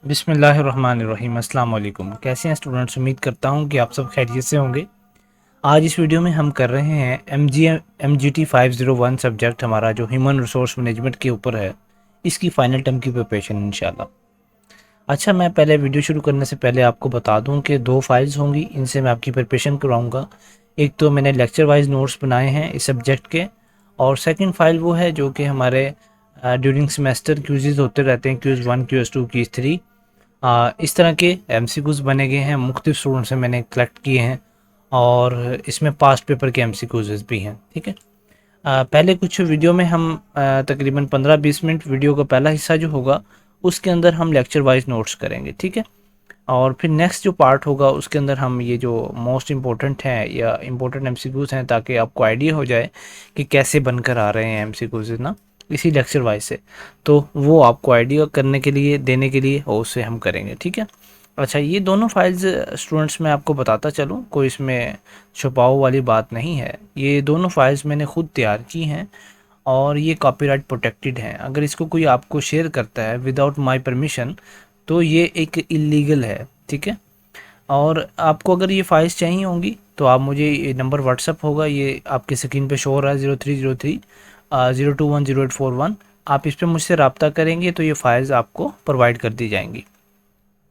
बिस्मिल्लाहिर्रहमानिर्रहीम। अस्सलाम वालेकुम। कैसे हैं स्टूडेंट्स? उम्मीद करता हूं कि आप सब खैरियत से होंगे। आज इस वीडियो में हम कर रहे हैं MGT 501 सब्जेक्ट, हमारा जो ह्यूमन रिसोर्स मैनेजमेंट के ऊपर है, इसकी फ़ाइनल टर्म की प्रिपरेशन इंशाल्लाह। अच्छा, मैं पहले वीडियो शुरू करने से पहले आपको बता दूं कि दो फाइल्स होंगी, इनसे मैं आपकी प्रिपरेशन करवाऊँगा। एक तो मैंने लेक्चर वाइज नोट्स बनाए हैं इस सब्जेक्ट के, और सेकंड फाइल वो है जो कि हमारे ड्यूरिंग सेमेस्टर क्यूज़ होते रहते हैं, क्यूज़ 1, क्यूज़ 2, क्यूज़ 3। इस तरह के एमसीक्यूज़ बने गए हैं, मुख्तलिफ स्टूडेंट से मैंने कलेक्ट किए हैं, और इसमें पास्ट पेपर के एमसीक्यूज़ भी हैं। ठीक है। पहले कुछ वीडियो में हम तकरीबन 15-20 मिनट वीडियो का पहला हिस्सा जो होगा उसके अंदर हम लेक्चर वाइज नोट्स करेंगे। ठीक है। और फिर नेक्स्ट जो पार्ट होगा उसके अंदर हम ये जो मोस्ट इम्पोर्टेंट हैं या इम्पोर्टेंट एमसीक्यूज़ हैं, ताकि आपको आइडिया हो जाए कि कैसे बनकर आ रहे हैं एमसीक्यूज़ ना, इसी लेक्चर वाइज से, तो वो आपको आइडिया करने के लिए, देने के लिए, और उससे हम करेंगे। ठीक है। अच्छा, ये दोनों फाइल्स स्टूडेंट्स मैं आपको बताता चलूँ, कोई इसमें छुपाव वाली बात नहीं है। ये दोनों फाइल्स मैंने खुद तैयार की हैं, और ये कॉपीराइट प्रोटेक्टेड हैं। अगर इसको कोई आपको शेयर करता है विदाउट माय परमिशन, तो ये एक इलीगल है। ठीक है। और आपको अगर ये फाइल्स चाहिए होंगी तो आप मुझे, ये नंबर व्हाट्सअप होगा, ये आपके स्क्रीन पे शो हो रहा है, 0303 0210841। आप इस पर मुझसे रब्ता करेंगे तो ये फाइल्स आपको प्रोवाइड कर दी जाएंगी।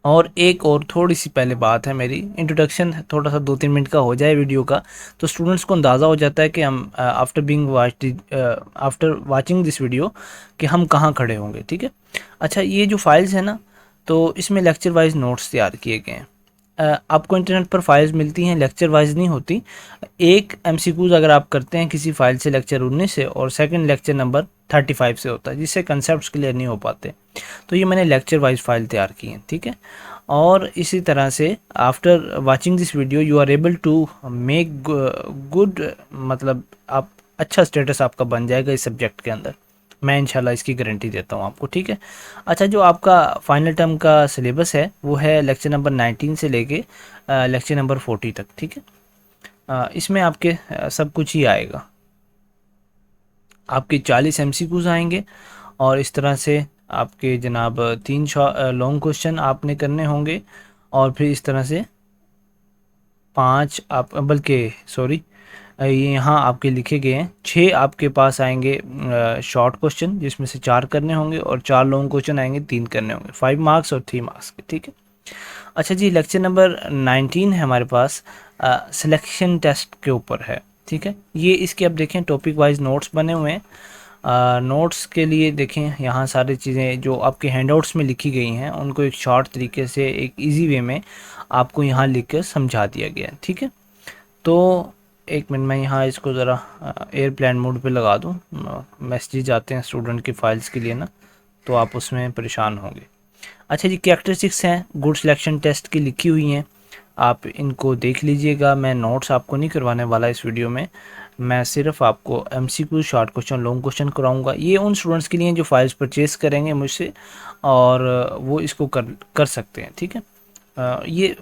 और एक और थोड़ी सी पहले बात है, मेरी इंट्रोडक्शन थोड़ा सा 2-3 मिनट का हो जाए वीडियो का, तो स्टूडेंट्स को अंदाज़ा हो जाता है कि हम आफ्टर वाचिंग दिस वीडियो कि हम कहाँ खड़े होंगे। ठीक है। अच्छा, ये जो फाइल्स है ना, तो इसमें लेक्चर वाइज नोट्स तैयार किए गए हैं। आपको इंटरनेट पर फाइल्स मिलती हैं, लेक्चर वाइज नहीं होती। एक एमसीक्यूज़ अगर आप करते हैं किसी फाइल से लेक्चर 19 से, और सेकंड लेक्चर नंबर 35 से होता है, जिससे कंसेप्ट क्लियर नहीं हो पाते। तो ये मैंने लेक्चर वाइज फाइल तैयार की है। ठीक है। और इसी तरह से after watching this video you are able to make good, मतलब आप अच्छा स्टेटस आपका बन जाएगा इस सब्जेक्ट के अंदर। मैं इंशाल्लाह इसकी गारंटी देता हूँ आपको। ठीक है। अच्छा, जो आपका फाइनल टर्म का सिलेबस है वो है लेक्चर नंबर 19 से लेके लेक्चर नंबर 40 तक। ठीक है। इसमें आपके सब कुछ ही आएगा। आपके 40 एमसीक्यूज आएंगे, और इस तरह से आपके जनाब 3 लॉन्ग क्वेश्चन आपने करने होंगे, और फिर इस तरह से 5 आप, बल्कि सॉरी, ये यहाँ आपके लिखे गए हैं 6 आपके पास आएंगे शॉर्ट क्वेश्चन, जिसमें से 4 करने होंगे, और 4 लॉन्ग क्वेश्चन आएंगे, 3 करने होंगे, 5 मार्क्स और 3 मार्क्स के। ठीक है। अच्छा जी, लेक्चर नंबर 19 है हमारे पास, सिलेक्शन टेस्ट के ऊपर है। ठीक है। ये इसके अब देखें टॉपिक वाइज नोट्स बने हुए हैं। नोट्स के लिए देखें यहाँ सारी चीज़ें जो आपके हैंडआउट्स में लिखी गई हैं, उनको एक शॉर्ट तरीके से, एक इजी वे में आपको यहाँ लिख कर समझा दिया गया है। ठीक है। तो एक मिनट में यहाँ इसको ज़रा एयरप्लेन मोड पे लगा दूँ, मैसेजेज आते हैं स्टूडेंट की फ़ाइल्स के लिए ना, तो आप उसमें परेशान होंगे। अच्छा जी, कैरेक्टरिस्टिक्स हैं गुड सिलेक्शन टेस्ट की लिखी हुई हैं, आप इनको देख लीजिएगा। मैं नोट्स आपको नहीं करवाने वाला इस वीडियो में, मैं सिर्फ आपको MCQ, short question, long question कराऊंगा। ये उन स्टूडेंट्स के लिए जो फाइल्स परचेज़ करेंगे मुझसे, और वो इसको कर सकते हैं। ठीक है। ये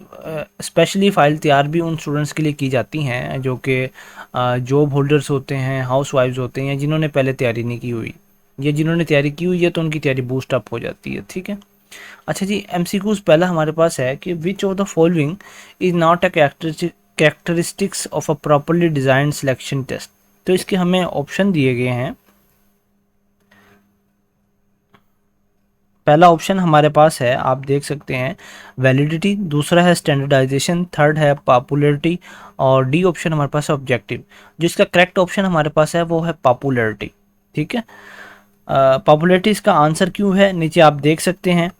स्पेशली फ़ाइल तैयार भी उन स्टूडेंट्स के लिए की जाती हैं जो कि जॉब होल्डर्स होते हैं, हाउस वाइफ्स होते हैं, जिन्होंने पहले तैयारी नहीं की हुई, या जिन्होंने तैयारी की हुई है तो उनकी तैयारी बूस्ट अप हो जाती है। ठीक है। अच्छा जी, एमसीक्यूज़ पहला हमारे पास है कि which of the following is not a characteristics of a properly designed selection test. तो इसके हमें ऑप्शन दिए गए हैं। पहला ऑप्शन हमारे पास है, आप देख सकते हैं, वैलिडिटी। दूसरा है स्टैंडर्डाइजेशन। थर्ड है पॉपुलैरिटी। और डी ऑप्शन हमारे पास है ऑब्जेक्टिव। जिसका करेक्ट ऑप्शन हमारे पास है वो है पॉपुलैरिटी। ठीक है। पॉपुलैरिटी इसका आंसर क्यों है, नीचे आप देख सकते हैं।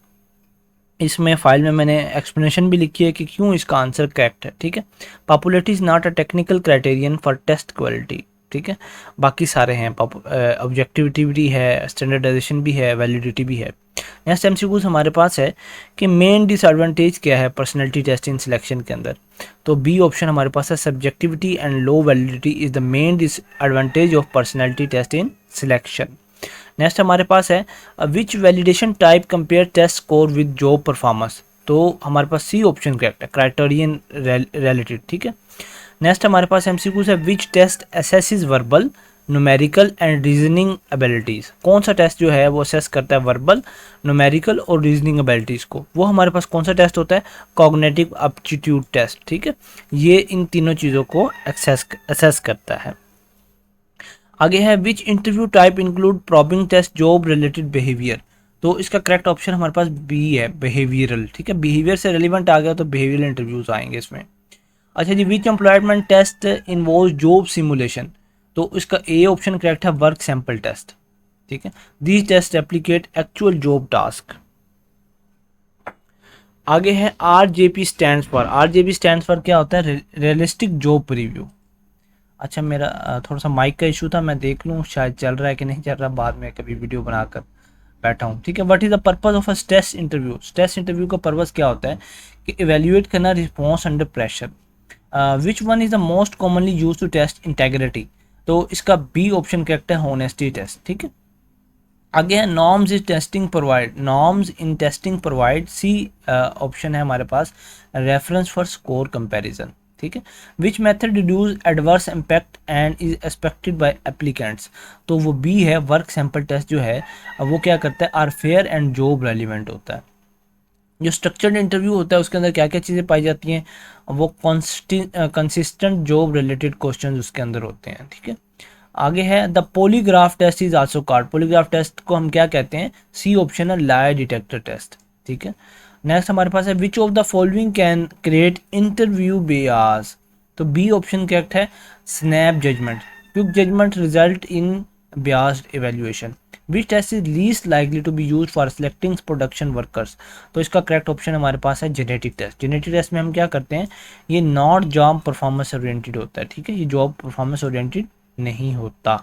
इसमें फाइल में मैंने एक्सप्लेनेशन भी लिखी है कि क्यों इसका आंसर करेक्ट है। ठीक है। Popularity is not a technical criterion for test quality. ठीक है। बाकी सारे हैं, ऑब्जेक्टिविटी भी है, स्टैंडर्डाइजेशन भी है, वैलिडिटी भी है। नेक्स्ट एमसीक्यूज हमारे पास है कि मेन डिसएडवांटेज क्या है पर्सनैलिटी टेस्ट इन सिलेक्शन के अंदर। तो बी ऑप्शन हमारे पास है, subjectivity and low validity is the main disadvantage of personality test in selection. Next हमारे पास है, which validation type compare test score with job performance. तो हमारे पास सी ऑप्शन करेक्ट है, क्राइटेरियन रिलेटेड। ठीक है। नेक्स्ट हमारे पास एमसीक्यूज है, which test assesses verbal numerical and reasoning abilities. कौन सा टेस्ट जो है वो असेस करता है वर्बल, न्यूमेरिकल और रीजनिंग एबिलिटीज़ को, वो हमारे पास कौन सा टेस्ट होता है, कॉग्निटिव एप्टीट्यूड टेस्ट। ठीक है, ये इन तीनों चीज़ों को असेस करता है। आगे है which interview type include probing test, job related behaviour. तो इसका करेक्ट ऑप्शन हमारे पास बी है, बिहेवियरल। ठीक है, बिहेवियर से रिलेवेंट आ गया तो बिहेवियरल इंटरव्यूज आएंगे इसमें। अच्छा जी, which employment test involve job simulation. तो इसका ए ऑप्शन करेक्ट है, वर्क सैंपल टेस्ट। ठीक है, these test replicate actual job task. आगे है RJP stands for. RJP stands for क्या होता है, रियलिस्टिक जॉब प्रीव्यू। अच्छा, मेरा थोड़ा सा माइक का इशू था, मैं देख लूँ शायद चल रहा है कि नहीं चल रहा, बाद में कभी वीडियो बनाकर बैठा हूँ। ठीक है, what is the purpose of a stress interview. Stress interview का पर्पस क्या होता है कि इवेल्युएट करना response under pressure. Which one is the most commonly use to test integrity. तो इसका बी ऑप्शन करेक्ट है, होनेस्टी टेस्ट। ठीक है, आगे है norms is testing provide, norms in testing provide. C option है हमारे पास, रेफरेंस फॉर स्कोर कंपैरिजन। ठीक है, which method reduce adverse impact and is expected bye applicants. तो वो बी है, वर्क सैंपल टेस्ट जो है वो क्या करता है, are fair and job relevant होता है। जो स्ट्रक्चर्ड इंटरव्यू होता है उसके अंदर क्या क्या चीज़ें पाई जाती हैं, वो कंसिस्टेंट जॉब रिलेटेड क्वेश्चन उसके अंदर होते हैं। ठीक है, आगे है the polygraph test is also called. Polygraph test को हम क्या कहते हैं, सी ऑप्शन है, लाई डिटेक्टर टेस्ट। ठीक है, नेक्स्ट हमारे पास है which of the following can create interview bias. तो बी ऑप्शन करेक्ट है, snap judgement. Quick judgement result in biased evaluation. Which test is least likely to be used for selecting production workers? तो इसका correct option हमारे पास है genetic test. Genetic test में हम क्या करते हैं, ये नॉट जॉब परफॉर्मेंस ओरिएंटेड होता है। ठीक है, ये जॉब परफॉर्मेंस ओरिएंटेड नहीं होता।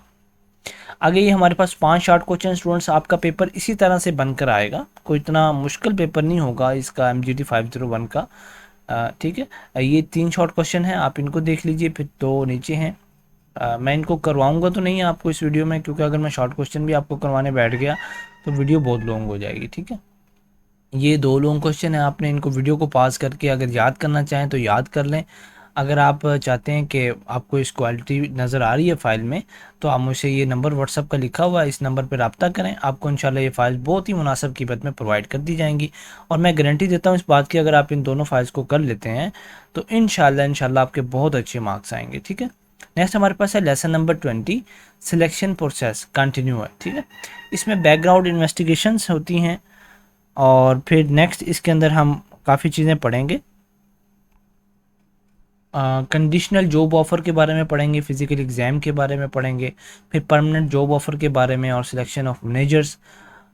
आगे ये हमारे पास 5 शॉर्ट क्वेश्चन। स्टूडेंट्स, आपका पेपर इसी तरह से बनकर आएगा, कोई इतना मुश्किल पेपर नहीं होगा इसका MGT 501 का। ठीक है, ये 3 शॉर्ट क्वेश्चन हैं, आप इनको देख लीजिए, फिर 2 नीचे हैं। मैं इनको करवाऊंगा तो नहीं आपको इस वीडियो में, क्योंकि अगर मैं शॉर्ट क्वेश्चन भी आपको करवाने बैठ गया तो वीडियो बहुत लॉन्ग हो जाएगी। ठीक है, ये 2 लॉन्ग क्वेश्चन है, आपने इनको वीडियो को पास करके अगर याद करना चाहें तो याद कर लें। अगर आप चाहते हैं कि आपको इस क्वालिटी नज़र आ रही है फ़ाइल में, तो आप मुझसे ये नंबर व्हाट्सअप का लिखा हुआ है, इस नंबर पर रब्ता करें, आपको इंशाल्लाह ये फ़ाइल बहुत ही मुनासिब कीमत में प्रोवाइड कर दी जाएंगी। और मैं गारंटी देता हूँ इस बात की, अगर आप इन दोनों फाइल्स को कर लेते हैं तो इंशाल्लाह आपके बहुत अच्छे मार्क्स आएंगे। ठीक है, नेक्स्ट हमारे पास है lesson number 20, selection process continue है। ठीक है, इसमें बैकग्राउंड इन्वेस्टिगेशंस होती हैं, और फिर नेक्स्ट इसके अंदर हम काफ़ी चीज़ें पढ़ेंगे। कंडीशनल जॉब ऑफ़र के बारे में पढ़ेंगे, फिजिकल एग्ज़ाम के बारे में पढ़ेंगे, फिर परमानेंट जॉब ऑफ़र के बारे में, और सिलेक्शन ऑफ मैनेजर्स।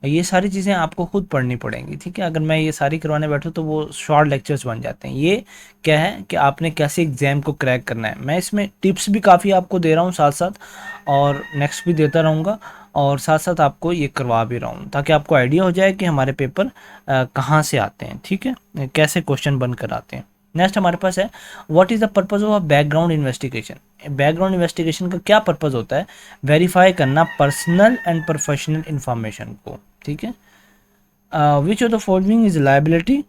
ये सारी चीज़ें आपको खुद पढ़नी पड़ेंगी। ठीक है, अगर मैं ये सारी करवाने बैठूँ तो वो शॉर्ट लेक्चर्स बन जाते हैं। ये क्या है कि आपने कैसे एग्ज़ाम को क्रैक करना है, मैं इसमें टिप्स भी काफ़ी आपको दे रहा हूँ साथ साथ, और नेक्स्ट भी देता रहूँगा, और साथ साथ आपको ये करवा भी रहा हूँ, ताकि आपको आइडिया हो जाए कि हमारे पेपर कहाँ से आते हैं। ठीक है, कैसे क्वेश्चन बन कर आते हैं। नेक्स्ट हमारे पास है what is the purpose of background investigation. Background investigation का क्या पर्पज़ होता है, वेरीफाई करना पर्सनल एंड प्रोफेशनल इंफॉर्मेशन को। ठीक है, which of the following is liability,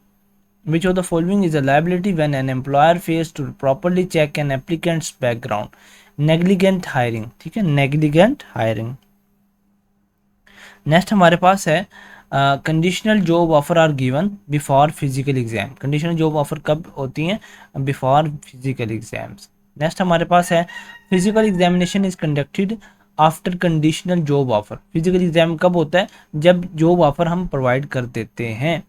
which of the following is a liability when an employer fails to properly check an applicant's background? negligent hiring। ठीक है, negligent hiring। Next हमारे पास है conditional job offer are given before physical exam. Conditional job offer कब होती हैं, before physical exams. Next हमारे पास है physical examination is conducted after conditional job offer. Physical exam कब होता है, जब जॉब ऑफर हम प्रोवाइड कर देते हैं।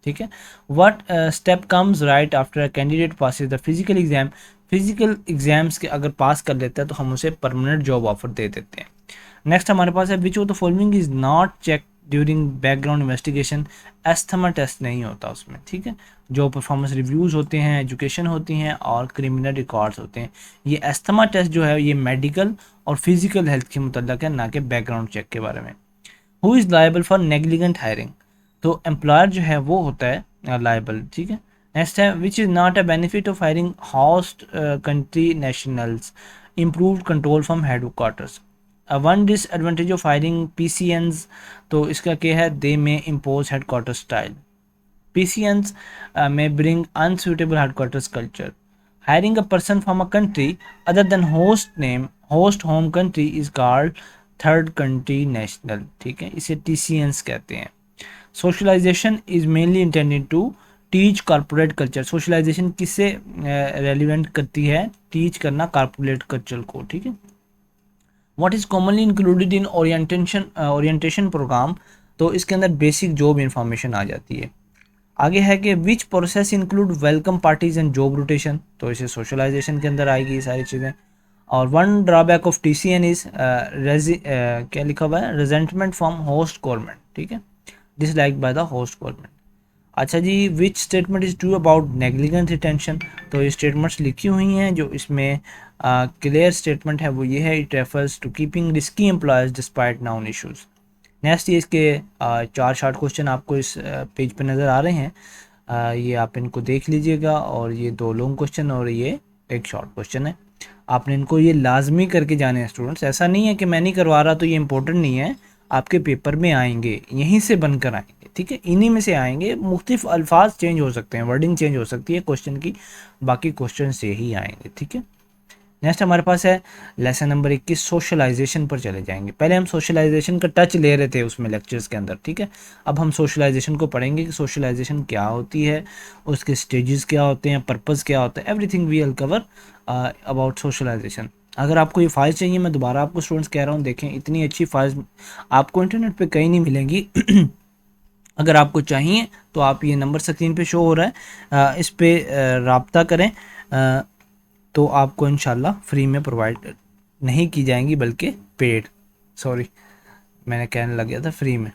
ठीक है, what step comes right after a candidate passes the physical exam. Physical exams के अगर पास कर लेता है तो हम उसे परमानेंट जॉब ऑफर दे देते हैं। नेक्स्ट हमारे पास है which of the following is not check during background investigation. Asthma test नहीं होता उसमें। ठीक है, जो परफॉर्मेंस रिव्यूज़ होते हैं, एजुकेशन होती हैं, और क्रिमिनल रिकॉर्ड्स होते हैं। ये एस्थमा टेस्ट जो है ये मेडिकल और फिजिकल हेल्थ के मुतल्लिक है, ना कि बैकग्राउंड चेक के बारे में। Who is liable for negligent hiring. तो एम्प्लॉयर जो है वो होता है लायबल। ठीक है, नेक्स्ट है which is not a benefit of hiring host country nationals, improve control from head quarters. One disadvantage of hiring PCNs। तो इसका क्या है, दे में impose head quarter style. PCNs may bring unsuitable headquarters culture. Hiring a person from a country other than host name host home country is called third country national, ठीक है, इसे TCNs कहते हैं। Socialisation is mainly intended to teach corporate culture. Socialisation किससे relevant करती है? Teach करना corporate culture को, ठीक है। What is commonly included in orientation programme, तो इसके अंदर बेसिक जॉब इंफॉर्मेशन आ जाती है। आगे है कि which process include welcome parties and job rotation, तो इसे सोशलाइजेशन के अंदर आएगी ये सारी चीज़ें। और one drawback of TCN is क्या लिखा हुआ है, रेजेंटमेंट फ्रॉम होस्ट गवर्नमेंट, ठीक है, dislike by the host government. अच्छा जी, which statement is true about negligent retention, तो ये स्टेटमेंट्स लिखी हुई हैं, जो इसमें क्लियर स्टेटमेंट है वो ये है, it refers to keeping risky employees despite known issues. Next ये इसके 4 शार्ट क्वेश्चन आपको इस पेज पे नज़र आ रहे हैं, ये आप इनको देख लीजिएगा, और ये 2 लॉन्ग क्वेश्चन और ये एक शॉर्ट क्वेश्चन है। आपने इनको ये लाजमी करके जाने हैं स्टूडेंट्स, ऐसा नहीं है कि मैं नहीं करवा रहा तो ये इंपॉर्टेंट नहीं है, आपके पेपर में आएंगे, यहीं से बनकर आएंगे, ठीक है, इन्हीं में से आएंगे। मुख्तलिफ अल्फाज चेंज हो सकते हैं, वर्डिंग चेंज हो सकती है क्वेश्चन की, बाकी क्वेश्चन से ही आएंगे, ठीक है। नेक्स्ट हमारे पास है लेसन नंबर 21, सोशलाइजेशन पर चले जाएंगे। पहले हम सोशलाइजेशन का टच ले रहे थे उसमें लेक्चर्स के अंदर, ठीक है। अब हम सोशलाइजेशन को पढ़ेंगे कि सोशलाइजेशन क्या होती है, उसके स्टेजेस क्या होते हैं, पर्पस क्या होता है, everything we will cover about socialisation. अगर आपको ये फाइल चाहिए, मैं दोबारा आपको स्टूडेंट्स कह रहा हूँ, देखें इतनी अच्छी फाइल्स आपको इंटरनेट पे कहीं नहीं मिलेंगी। अगर आपको चाहिए तो आप ये नंबर स्क्रीन पे शो हो रहा है, इस पे राब्ता करें, तो आपको इंशाल्लाह फ्री में प्रोवाइड नहीं की जाएंगी, बल्कि पेड, सॉरी मैंने कहने लग गया था फ्री में,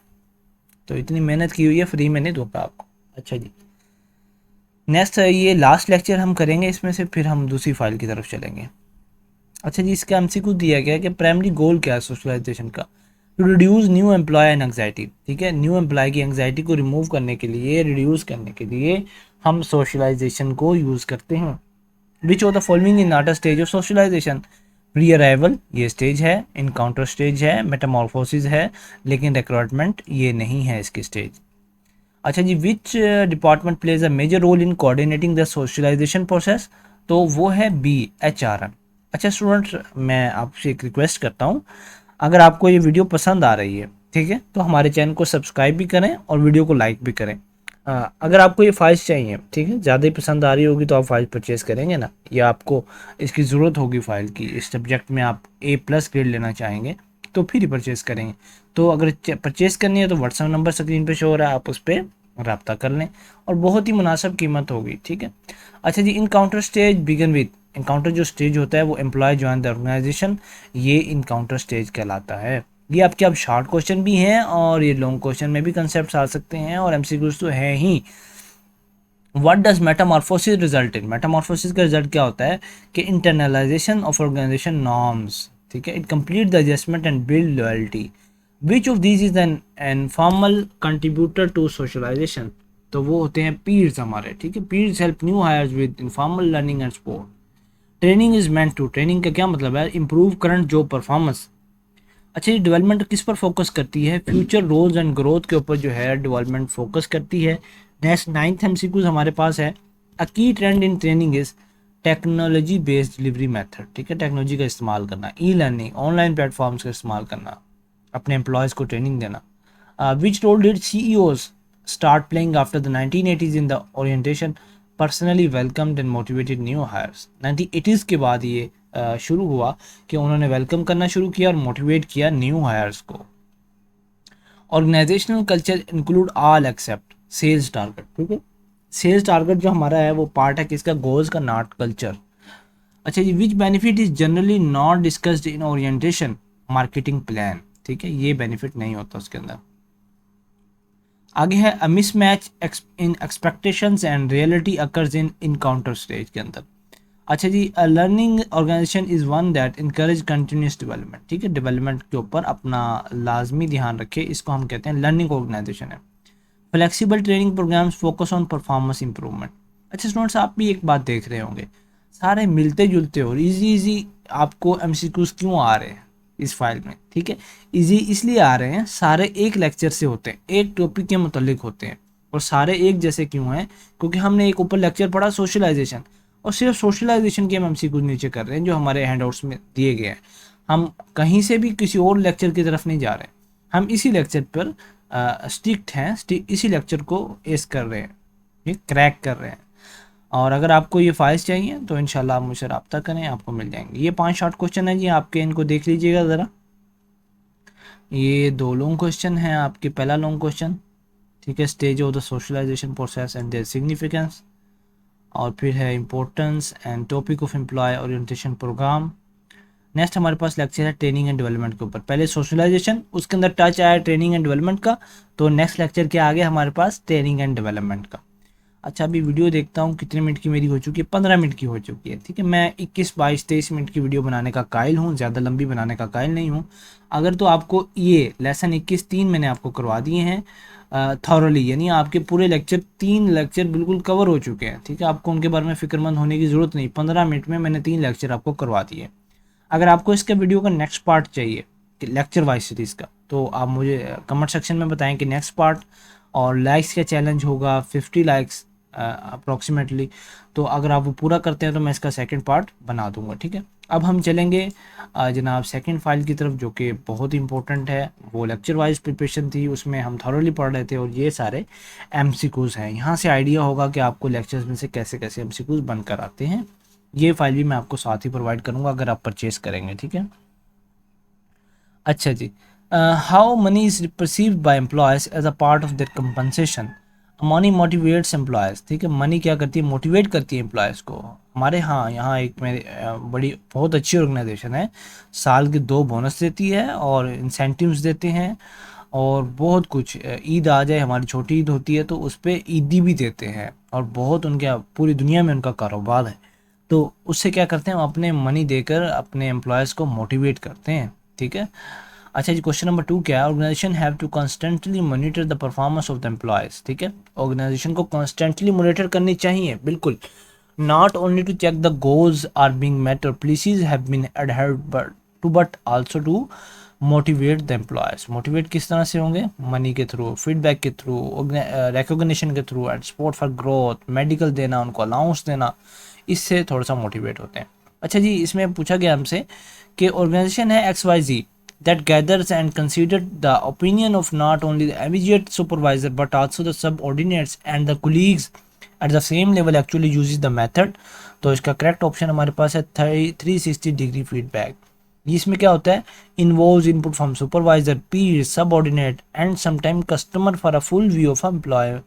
तो इतनी मेहनत की हुई है, फ्री में नहीं दूंगा आपको। अच्छा जी, नेक्स्ट ये लास्ट लेक्चर हम करेंगे इसमें से, फिर हम दूसरी फाइल की तरफ चलेंगे। अच्छा जी, इसका MCQ दिया गया है कि प्राइमरी गोल क्या है सोशलाइजेशन का, to reduce new employee and anxiety, ठीक है, न्यू एम्प्लॉय की एंग्जाइटी को रिमूव करने के लिए, रिड्यूस करने के लिए हम सोशलाइजेशन को यूज़ करते हैं। Which of the following in not a stage of socialisation, pre arrival ये स्टेज है, इनकाउंटर स्टेज है, मेटामॉर्फोसिस है, लेकिन रिक्रूटमेंट ये नहीं है इसकी स्टेज। अच्छा जी, which department plays a major role in coordinating the socialisation process, तो वो है BHRM। अच्छा स्टूडेंट्स, मैं आपसे एक रिक्वेस्ट करता हूँ, अगर आपको ये वीडियो पसंद आ रही है, ठीक है, तो हमारे चैनल को सब्सक्राइब भी करें और वीडियो को लाइक भी करें। अगर आपको ये फाइल्स चाहिए, ठीक है, ज़्यादा ही पसंद आ रही होगी तो आप फाइल परचेज़ करेंगे ना, या आपको इसकी ज़रूरत होगी फाइल की, इस सब्जेक्ट में आप A+ ग्रेड लेना चाहेंगे तो फिर ही परचेज़ करेंगे। तो अगर परचेज़ करनी है तो व्हाट्सएप नंबर स्क्रीन पे शो हो रहा है, आप उस पर रब्ता कर लें, और बहुत ही मुनासिब कीमत होगी, ठीक है। अच्छा जी, encounter stage begin with, encounter जो स्टेज होता है वो एम्प्लॉय ज्वाइन द ऑर्गेनाइजेशन, ये इनकाउंटर स्टेज कहलाता है। ये आपके अब शॉर्ट क्वेश्चन भी हैं और ये लॉन्ग क्वेश्चन में भी कंसेप्ट आ सकते हैं, और MCQs तो है ही। What does metamorphosis result in, metamorphosis का रिजल्ट क्या होता है कि इंटरनलाइजेशन ऑफ ऑर्गेनाइजेशन नॉर्म्स, ठीक है, it complete the adjustment and build loyalty. Which of these is an informal contributor to socialisation, तो वो होते हैं पीयर्स हमारे, ठीक है, peers help new hires with informal learning and support. Training is meant to, training का क्या मतलब है, इंप्रूव करंट जॉब परफॉर्मेंस। अच्छा ये डेवलपमेंट किस पर फोकस करती है, फ्यूचर रोल्स एंड ग्रोथ के ऊपर जो है डेवलपमेंट फोकस करती है। नेक्स्ट 9th MCQ हमारे पास है, अ की trend in training is technology based delivery method, ठीक है, टेक्नोलॉजी का इस्तेमाल करना, लर्निंग, ऑनलाइन प्लेटफॉर्म्स का इस्तेमाल करना, अपने एम्प्लॉयज़ को ट्रेनिंग देना। Which role did CEOs start playing after the 1980s in the orientation, personally welcomed and motivated new hires. 1980s के बाद ये शुरू हुआ कि उन्होंने वेलकम करना शुरू किया और मोटिवेट किया न्यू हायर्स को। Organisational culture include all except sales target, ठीक है, सेल्स टारगेट जो हमारा है वो पार्ट है किसका, गोल्स का, नॉट कल्चर। अच्छा जी, which benefit is generally not discussed in orientation, marketing plan, ठीक है, ये बेनिफिट नहीं होता उसके अंदर। आगे है a mismatch in expectations and reality occurs in encounter stage के अंदर। अच्छा जी, a learning organisation is one that encourage continuous development, ठीक है, डेवलपमेंट के ऊपर अपना लाजमी ध्यान रखे, इसको हम कहते हैं लर्निंग ऑर्गेनाइजेशन है। Flexible training programmes focus on performance improvement. अच्छा स्टूडेंट्स, आप भी एक बात देख रहे होंगे, सारे मिलते जुलते और इजी इजी आपको MCQs क्यों आ रहे हैं इस फाइल में, ठीक है, इजी इसलिए आ रहे हैं, सारे एक लेक्चर से होते हैं, एक टॉपिक के मुतालिक होते हैं, और सारे एक जैसे क्यों हैं, क्योंकि हमने एक ऊपर लेक्चर पढ़ा सोशलाइजेशन, और सिर्फ सोशलाइजेशन के हम एमसीक्यूज नीचे कर रहे हैं जो हमारे हैंडआउट्स में दिए गए हैं। हम कहीं से भी किसी और लेक्चर की तरफ नहीं जा रहे, हम इसी लेक्चर पर स्टिक्ट हैं, इसी लेक्चर को एस कर रहे हैं, ये क्रैक कर रहे हैं। और अगर आपको ये फाइल्स चाहिए तो इंशाल्लाह आप मुझसे रब्ता करें, आपको मिल जाएंगे। ये 5 शॉर्ट क्वेश्चन हैं जी आपके, इनको देख लीजिएगा ज़रा। ये 2 लॉन्ग क्वेश्चन हैं आपके। पहला लॉन्ग क्वेश्चन, ठीक है, stage of the socialisation process and their significance. और फिर है importance and topic of employee orientation programme. Next हमारे पास लेक्चर है ट्रेनिंग एंड डेवलपमेंट के ऊपर। पहले सोशलाइजेशन, उसके अंदर टच आया ट्रेनिंग एंड डेवलपमेंट का, तो नेक्स्ट लेक्चर के आगे हमारे पास ट्रेनिंग एंड डेवलपमेंट का। अच्छा, अभी वीडियो देखता हूँ कितने मिनट की मेरी हो चुकी है, 15 मिनट की हो चुकी है। ठीक है, मैं 21, 22, 23 मिनट की वीडियो बनाने का कायल हूँ, ज़्यादा लंबी बनाने का कायल नहीं हूँ। अगर तो आपको ये लेसन 21, 3 मैंने आपको करवा दिए हैं थॉरली, यानी आपके पूरे लेक्चर 3 लेक्चर बिल्कुल कवर हो चुके हैं। ठीक है, आपको उनके बारे में फिक्रमंद होने की ज़रूरत नहीं, 15 मिनट में मैंने 3 लेक्चर आपको करवा दिए। अगर आपको इसके वीडियो का नेक्स्ट पार्ट चाहिए कि लेक्चर वाइज सीरीज़ का, तो आप मुझे कमेंट सेक्शन में बताएं कि नेक्स्ट पार्ट। और लाइक्स का चैलेंज होगा 50 लाइक्स अप्रॉक्सीमेटली, तो अगर आप वो पूरा करते हैं तो मैं इसका सेकंड पार्ट बना दूंगा। ठीक है, अब हम चलेंगे जनाब सेकंड फाइल की तरफ, जो कि बहुत इंपॉर्टेंट है। वो लेक्चर वाइज प्रिपरेशन थी, उसमें हम थॉरली पढ़ रहे थे, और ये सारे एमसीक्यूज़ हैं। यहाँ से आइडिया होगा कि आपको लेक्चर्स में से कैसे कैसे एमसीक्यूज़ बनकर आते हैं। ये फाइल भी मैं आपको साथ ही प्रोवाइड करूँगा अगर आप परचेज़ करेंगे। ठीक है, अच्छा जी, how money is perceived by employees as a part of their compensation. Money motivates employees. ठीक है, मनी क्या करती है, मोटिवेट करती है एम्प्लॉयज़ को। हमारे यहाँ एक मेरे बड़ी बहुत अच्छी ऑर्गेनाइजेशन है, साल के 2 बोनस देती है और इंसेंटिव्स देते हैं, और बहुत कुछ। ईद आ जाए, हमारी छोटी ईद होती है तो उस पर ईदी भी देते हैं, और बहुत उनके पूरी दुनिया में उनका कारोबार है। तो उससे क्या करते हैं, हम अपने मनी देकर अपने एम्प्लॉयज़ को मोटिवेट करते हैं। ठीक है, अच्छा जी, क्वेश्चन नंबर 2 क्या है, organisation have to constantly monitor the performance of the employees. ठीक है, ऑर्गेनाइजेशन को कॉन्स्टेंटली मॉनिटर करनी चाहिए, बिल्कुल। Not only to check the goals are being met और policies have been adhered but also to motivate the employees. Motivate किस तरह से होंगे, मनी के थ्रू, फीडबैक के थ्रू, रिकॉग्निशन के through, and support for growth, medical देना, उनको अलाउंस देना, इससे थोड़ा सा मोटिवेट होते हैं। अच्छा जी, इसमें पूछा गया हमसे कि ऑर्गेनाइजेशन है XYZ that gathers and considers the opinion of not only the immediate supervisor but also the subordinates and the colleagues at the same level actually uses the method। तो इसका करेक्ट ऑप्शन हमारे पास है 360 degree feedback. इसमें क्या होता है, involves input from supervisor, peer, subordinate and sometime customer for a full view of employee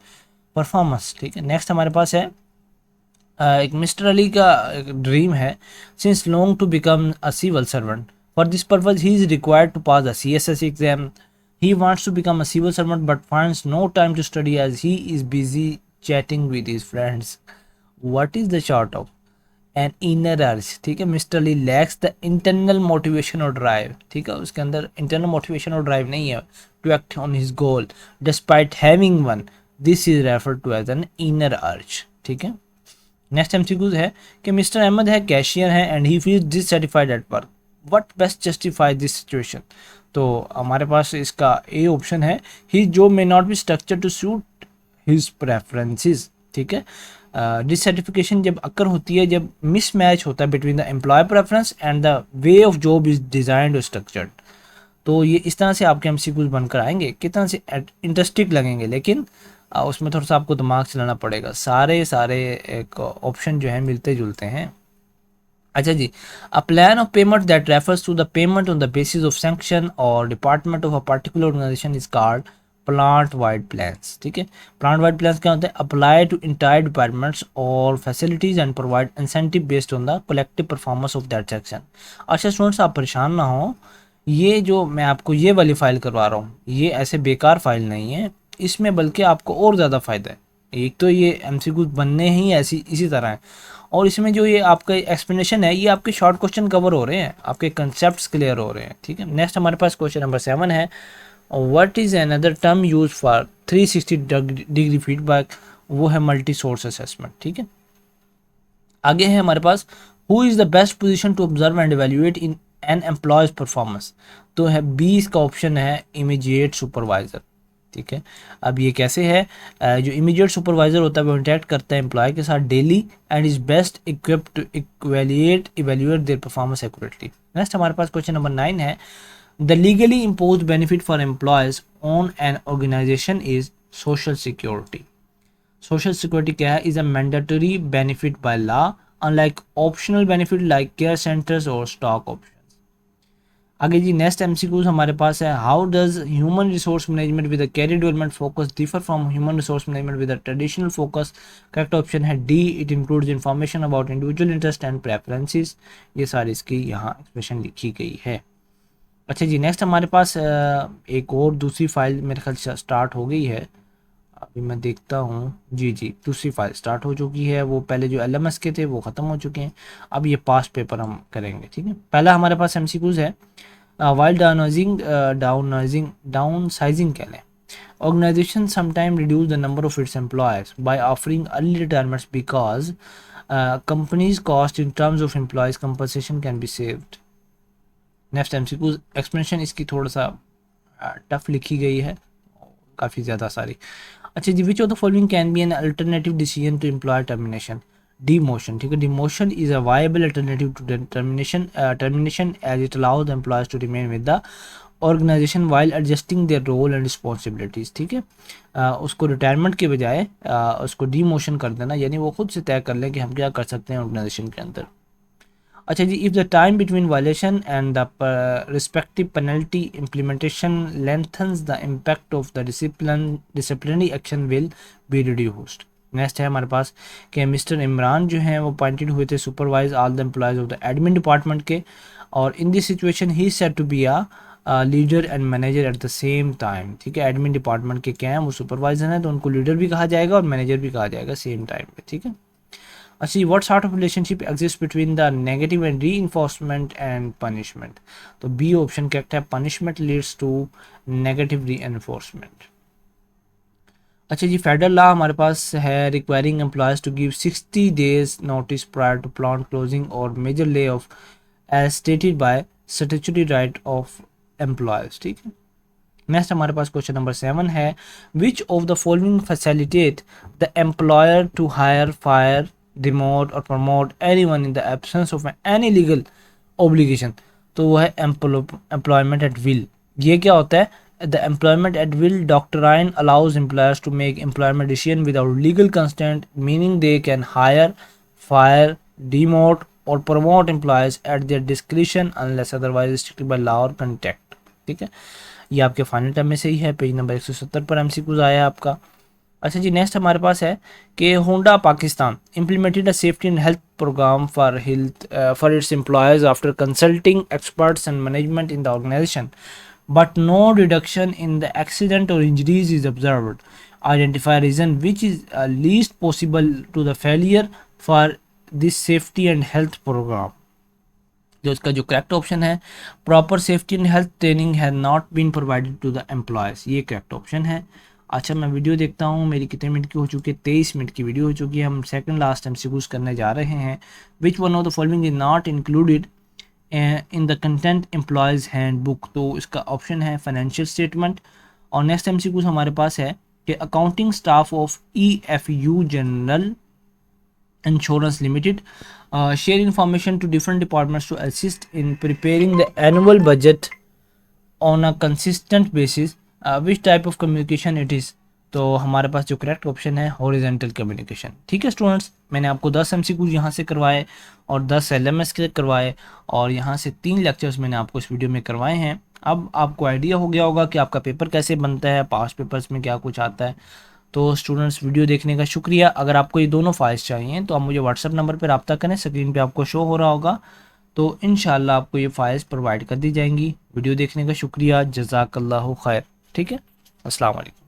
performance. ठीक है, नेक्स्ट हमारे पास है एक मिस्टर अली का ड्रीम है since long to become a civil servant. For this purpose he is required to pass the CSS exam. He wants to become a civil servant but finds no time to study as he is busy chatting with his friends. What is the short of an inner urge. ठीक है, mister Ali lacks the internal motivation और drive. ठीक है, उसके अंदर internal motivation और drive नहीं है to act on his goal despite having one. This is referred to as an inner urge. ठीक है, नेक्स्ट एमसीक्यू है कि मिस्टर अहमद है, कैशियर है, and he feels dissatisfied at work. What best justify this situation. तो हमारे पास इसका ए ऑप्शन है, he job may not be structure to suit his preferences. ठीक है, डिससेटिफिकेशन जब अक्कर होती है, जब मिसमैच होता है between the employee preference and the way of job is designed और स्ट्रक्चर्ड। तो ये इस तरह से आपके एमसीक्यूज बनकर आएंगे, कितना से इंटरेस्टिंग लगेंगे, लेकिन उसमें थोड़ा सा आपको दिमाग चलाना पड़ेगा। सारे एक ऑप्शन जो है मिलते जुलते हैं। अच्छा जी, a plan of payment that refers to the payment on the basis of sanction और department of a particular organisation is called plant wide plans. ठीक है, प्लांट वाइड प्लान्स क्या होते हैं, अप्लाई टू इंटायर डिपार्टमेंट्स और facilities and provide incentive based on the collective performance of that section. अच्छा students, आप परेशान ना हो, ये जो मैं आपको ये वाली फाइल करवा रहा हूँ, ये ऐसे बेकार फाइल नहीं है, इसमें बल्कि आपको और ज़्यादा फ़ायदा है। एक तो ये एमसीक्यू बनने ही ऐसी इसी तरह है, और इसमें जो ये आपका एक्सप्लेनेशन है, ये आपके शॉर्ट क्वेश्चन कवर हो रहे हैं, आपके कंसेप्ट्स क्लियर हो रहे हैं। ठीक है, नेक्स्ट हमारे पास क्वेश्चन नंबर 7 है, what is another term use for 360 degree feedback. वो है मल्टी सोर्स असेसमेंट। ठीक है, आगे है हमारे पास, who is the best position to observe and evaluate in an employees performance. तो है 20 का ऑप्शन है, इमीडिएट सुपरवाइजर। ठीक है। अब ये कैसे है, जो इमीडिएट सुपरवाइजर होता है वो इंटरेक्ट करता है एम्प्लॉय के साथ daily and is best equipped to evaluate their performance accurately. Next हमारे पास क्वेश्चन नंबर 9 है, the legally impose benefit for employees on an organisation is social security. Social security क्या है, is a mandatory benefit by law unlike optional benefit like care centres और stock option. आगे जी next MCQs हमारे पास है, how does human resource management with career development focus differ from human resource management with traditional focus. Correct option है D, it includes information about individual interest and preferences. ये सारी इसकी यहाँ एक्सप्रेशन लिखी गई है। अच्छा जी नेक्स्ट हमारे पास एक और दूसरी फाइल मेरे ख्याल से स्टार्ट हो गई है, अभी मैं देखता हूँ। जी जी दूसरी फाइल स्टार्ट हो चुकी है, वो पहले जो एलएमएस के थे वो ख़त्म हो चुके हैं, अब ये पास्ट पेपर हम करेंगे। ठीक है, पहला हमारे पास एमसीक्यूज है, वाइल डाउनसाइजिंग कह लें, organization sometimes reduce the number of its employees by offering early retirements because companies cost in terms of employees compensation can be saved। Next MCQ explanation इसकी थोड़ा सा टफ लिखी गई है, काफ़ी ज़्यादा सारी। अच्छा जी, which of the following can be an alternative decision to employ termination. Demotion, ठीक है, demotion is a viable alternative to termination as it allows the employees to remain with the organisation while adjusting their role and responsibilities. ठीक है, उसको retirement के बजाय उसको डीमोशन कर देना, यानी वो खुद से तय कर लें कि हम क्या कर सकते हैं ऑर्गेनाइजेशन के अंदर। अच्छा जी, if the time between violation and the respective penalty implementation lengthens the impact of the disciplinary action will be reduced. Next है हमारे पास कि मिस्टर इमरान जो हैं वो अपॉइंटेड हुए थे supervise all the employees of the admin department के, और in this situation he said to be a leader and manager at the same time. ठीक है, एडमिन डिपार्टमेंट के क्या हैं, वो सुपरवाइजर हैं, तो उनको लीडर भी कहा जाएगा और मैनेजर भी कहा जाएगा सेम टाइम पे। ठीक है, अच्छा, what sort of relationship exist between the negative and reinforcement and punishment. तो बी ऑप्शन करेक्ट है, punishment leads to negative reinforcement. अच्छा जी, फेडरल लॉ हमारे पास है, requiring employees to give 60 days notice prior to plant closing और major layoff as stated by statutory right of employees. ठीक है, next हमारे पास क्वेश्चन नंबर 7 है, which of the following facilitate the employer to hire, fire, demote और promote anyone in the absence of any legal obligation. तो वो है employment at will. ये क्या होता है, the employment at will doctrine allows employers to make employment decision without legal constant, meaning they can hire, fire, demote और promote employees at their discretion unless otherwise restricted by law और contract. ठीक है, ये आपके final term में से ही है, page number 170 पर एमसीक्यूज आया है आपका। अच्छा जी, नेक्स्ट हमारे पास है कि Honda Pakistan implemented a safety and health program for its employees after consulting experts and management in the organization, but no reduction in the accident और injuries is observed. Identify reason which is least possible to the failure for this safety and health program. जो इसका जो correct option है, proper safety and health training has not been provided to the employees, ये correct option है। अच्छा, मैं video देखता हूँ, मेरी कितने मिनट की हो चुकी है, 23 मिनट की वीडियो हो चुकी है। हम सेकंड लास्ट एमसीक्यूज करने जा रहे हैं, which one of the following is not included in the content employees hand book. तो इसका ऑप्शन है फाइनेंशियल स्टेटमेंट। और नेक्स्ट एमसीक्यूज हमारे पास है कि accounting staff of EFU general Insurance Limited share information to different departments to assist in preparing the annual budget on a consistent basis, which type of communication it is। तो हमारे पास जो correct option है horizontal communication. ठीक है students, मैंने आपको 10 MCQ यहाँ से करवाए और 10 LMS के करवाए, और यहाँ से 3 लेक्चर्स मैंने आपको इस वीडियो में करवाए हैं। अब आपको आइडिया हो गया होगा कि आपका पेपर कैसे बनता है, पास्ट पेपर्स में क्या कुछ आता है। तो स्टूडेंट्स, वीडियो देखने का शुक्रिया। अगर आपको ये दोनों फाइल्स चाहिए तो आप मुझे व्हाट्सएप नंबर पर रब्ता करें, स्क्रीन पे आपको शो हो रहा होगा, तो इंशाल्लाह आपको ये फाइल्स प्रोवाइड कर दी जाएंगी। वीडियो देखने का शुक्रिया, जज़ाकल्लाहु खैर। ठीक है, अस्सलाम वालेकुम।